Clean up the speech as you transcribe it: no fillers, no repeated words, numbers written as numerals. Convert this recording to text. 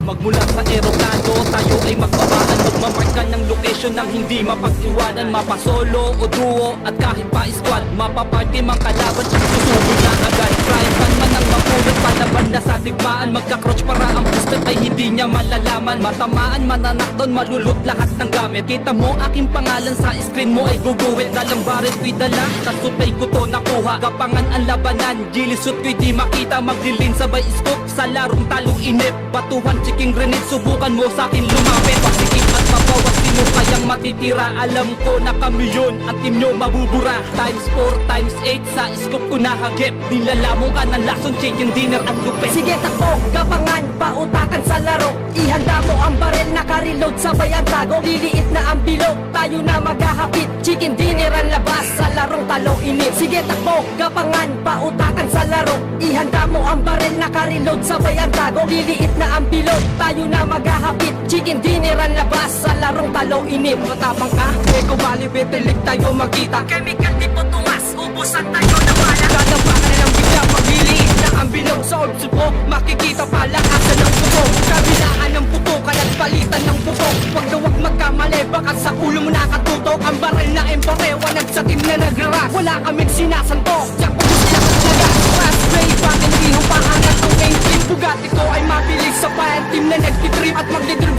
Magmula sa eroplano, tayo ay magbabaan. Magmamarka ng location ng hindi mapag-iwanan. Mapasolo o duo at kahit pa squad, mapaparty mang kalaban, susubod na agad. Frying pan man ang mapulot, palaban na sa digmaan. Magka-crouch para ang booster ay hindi niya malalaman. Matamaan, mananakdon, malulot lahat ng gamit. Kita mo aking pangalan sa screen mo ay guguwit. Dalang barit ko'y dala, kasutay ko to nakuha. Gapangan ang labanan, gilisot ko'y di makita. Magdilin sabay scoop sa larong talong inip. Batuhan, chiking grenade, subukan mo sa'kin lumapit. Pasikip at mabawas, sino kayang matitira? Alam ko na kami yun, ang team nyo mabubura. Times 4, times 8, sa scoop ko nahagip. Nilalamong ka ng lason, chicken dinner at lupit. Sige takbo, gapangan, pautakan sa laro. Ihanda mo ang barel, naka-reload, sabay ang tago. Liliit na ang bilog, tayo na maghahapit. Chicken dinner ang labas sa larong talong inip. Sige takbo, gapangan, pautakan sa laro. Ihanda mo ang barel, naka-reload, sabay ang tago. Liliit na ang bilog, tayo na maghahapit. Chicken dinner ang labas sa larong talong inip. Matapang ka, eko bali betilig tayo magkita. Chemical di po tumas, ubusan tayo na bala. Dadapakan ng bigla, magliliit na ang bilog. Sa orbs ko, makikita palakasan ng puto. Kabilaan ng putukan at palitan ng puto. Huwag na huwag magkamali, baka sa ulo mo nakatutok. Ang baril na empore, wanag sa team na nagraras. Wala kaming sinasanto, siya pumus lakas na gas. Fast play, bakit hindi hupahan at ang mainstream. Bugatti ko ay mabilis sa fire team na nagtitrip at magdidrip.